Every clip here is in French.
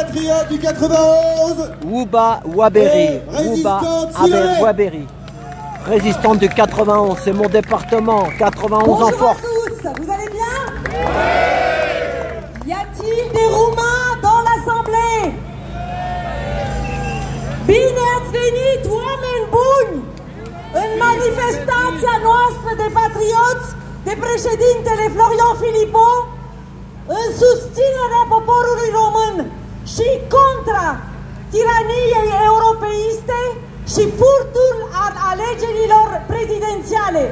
Patriote du 91. Wouba Waberi. Wouba Waberi. Résistante du 91, c'est mon département. 91 Bonjour en force. Bonjour à tous, vous allez bien? Y a-t-il des Roumains dans l'Assemblée? Bine ați venit, oameni buni, în manifestația noastră de patrioți de președintele Florian Philippot în susținerea poporului român și contra tiraniei europeiste și furtul al alegerilor prezidențiale.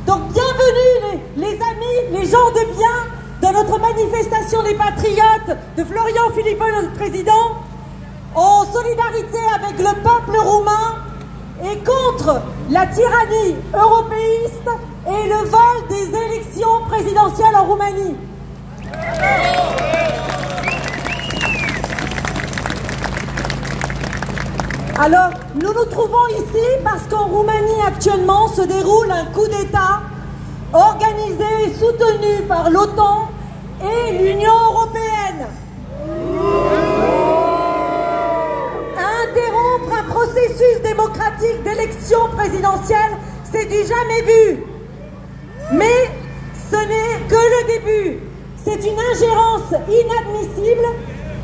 Donc bienvenue les amis, les gens de bien, dans notre manifestation des patriotes de Florian Philippot, notre président, en solidarité avec le peuple roumain et contre la tyrannie européiste et le vol des élections présidentielles en Roumanie. Alors, nous nous trouvons ici parce qu'en Roumanie actuellement se déroule un coup d'État organisé et soutenu par l'OTAN et l'Union européenne. Interrompre un processus démocratique d'élection présidentielle, c'est du jamais vu. Mais ce n'est que le début. C'est une ingérence inadmissible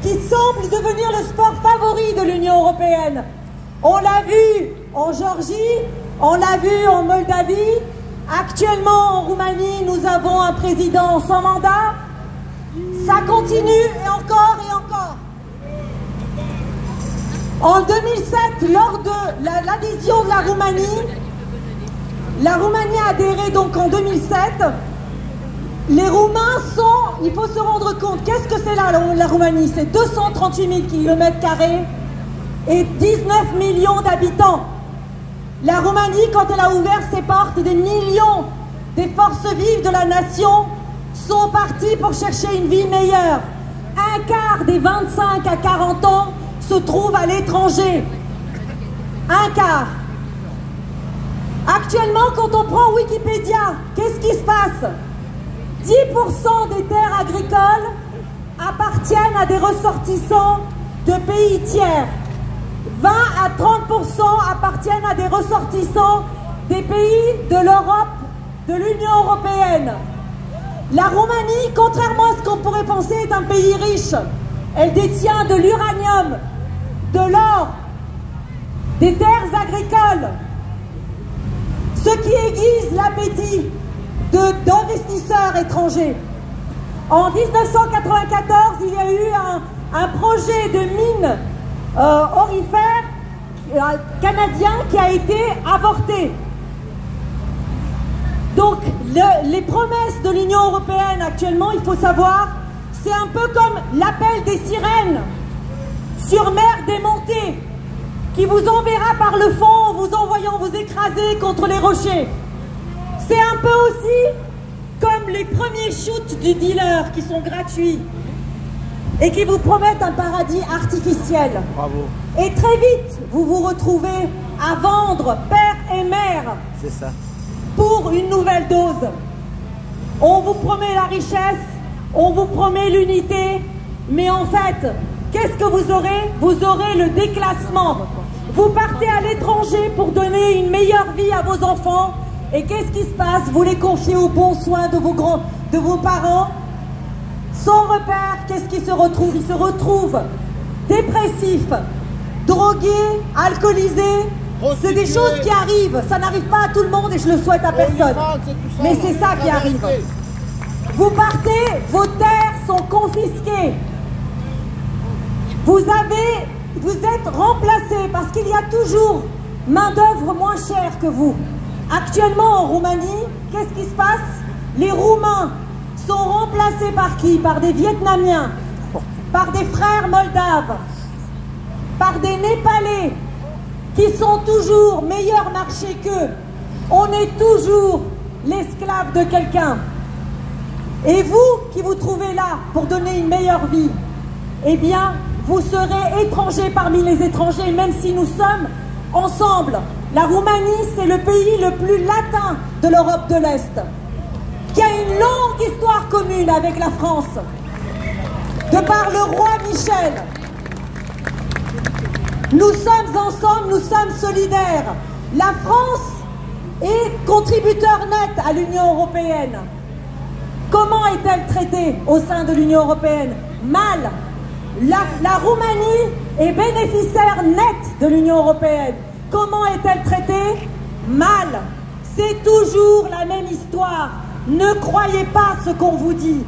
qui semble devenir le sport favori de l'Union européenne. On l'a vu en Géorgie, on l'a vu en Moldavie. Actuellement en Roumanie, nous avons un président sans mandat. Ça continue et encore et encore. En 2007, lors de l'adhésion de la Roumanie a adhéré donc en 2007. Les Roumains sont, il faut se rendre compte, qu'est-ce que c'est la Roumanie? C'est 238 000 km² et 19 millions d'habitants. La Roumanie, quand elle a ouvert ses portes, des millions des forces vives de la nation sont partis pour chercher une vie meilleure. Un quart des 25 à 40 ans se trouve à l'étranger. Un quart. Actuellement, quand on prend Wikipédia, qu'est-ce qui se passe? 10% des terres agricoles appartiennent à des ressortissants de pays tiers. 20 à 30% appartiennent à des ressortissants des pays de l'Europe, de l'Union européenne. La Roumanie, contrairement à ce qu'on pourrait penser, est un pays riche. Elle détient de l'uranium, de l'or, des terres agricoles, ce qui aiguise l'appétit d'investisseurs étrangers. En 1994, il y a eu un projet de mine aurifère canadien qui a été avorté. Donc les promesses de l'Union européenne actuellement, il faut savoir, c'est un peu comme l'appel des sirènes sur mer démontée qui vous enverra par le fond en vous envoyant vous écraser contre les rochers. C'est un peu aussi comme les premiers shoots du dealer qui sont gratuits et qui vous promettent un paradis artificiel. Bravo. Et très vite, vous vous retrouvez à vendre père et mère. C'est ça. Pour une nouvelle dose. On vous promet la richesse, on vous promet l'unité, mais en fait, qu'est-ce que vous aurez? Vous aurez le déclassement. Vous partez à l'étranger pour donner une meilleure vie à vos enfants, et qu'est-ce qui se passe? Vous les confiez aux bons soins de vos parents. Sans repère, qu'est-ce qui se retrouve? Ils se retrouvent dépressifs, drogués, alcoolisés. C'est des choses qui arrivent, ça n'arrive pas à tout le monde et je le souhaite à personne. Mais c'est ça qui arrive. Vous partez, vos terres sont confisquées. Vous êtes remplacés parce qu'il y a toujours main-d'œuvre moins chère que vous. Actuellement en Roumanie, qu'est-ce qui se passe? Les Roumains sont remplacés par qui? Par des Vietnamiens, par des frères moldaves, par des Népalais, qui sont toujours meilleur marché qu'eux. On est toujours l'esclave de quelqu'un. Et vous, qui vous trouvez là pour donner une meilleure vie, eh bien, vous serez étrangers parmi les étrangers, même si nous sommes ensemble. La Roumanie, c'est le pays le plus latin de l'Europe de l'Est, qui a une longue histoire commune avec la France, de par le roi Michel. Nous sommes ensemble, nous sommes solidaires. La France est contributeur net à l'Union européenne. Comment est-elle traitée au sein de l'Union européenne? Mal. La Roumanie est bénéficiaire net de l'Union européenne. Comment est-elle traitée? Mal. C'est toujours la même histoire. Ne croyez pas ce qu'on vous dit.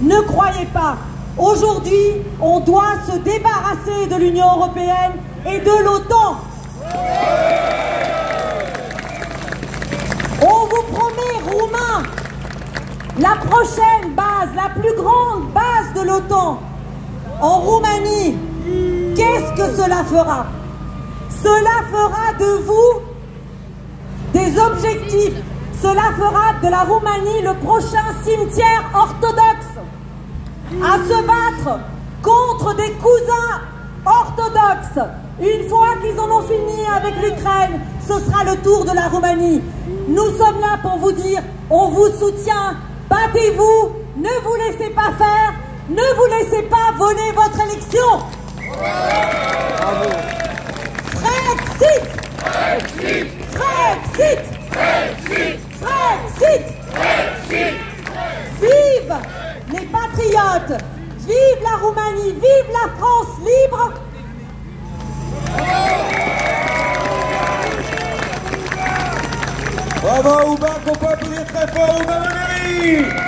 Ne croyez pas. Aujourd'hui, on doit se débarrasser de l'Union européenne et de l'OTAN. On vous promet, Roumains, la prochaine base, la plus grande base de l'OTAN en Roumanie. Qu'est-ce que cela fera? Cela fera de vous des objectifs. Cela fera de la Roumanie le prochain cimetière orthodoxe à se battre contre des cousins orthodoxes. Une fois qu'ils en ont fini avec l'Ukraine, ce sera le tour de la Roumanie. Nous sommes là pour vous dire, on vous soutient, battez-vous, ne vous laissez pas faire, ne vous laissez pas voler votre élection. Bravo. Frexit! Frexit! Frexit! Frexit! Frexit! Frexit! Vive les patriotes! Vive la Roumanie! Vive la France libre! Bravo, Ouba, qu'on peut applaudir très fort, Ouba Valérie.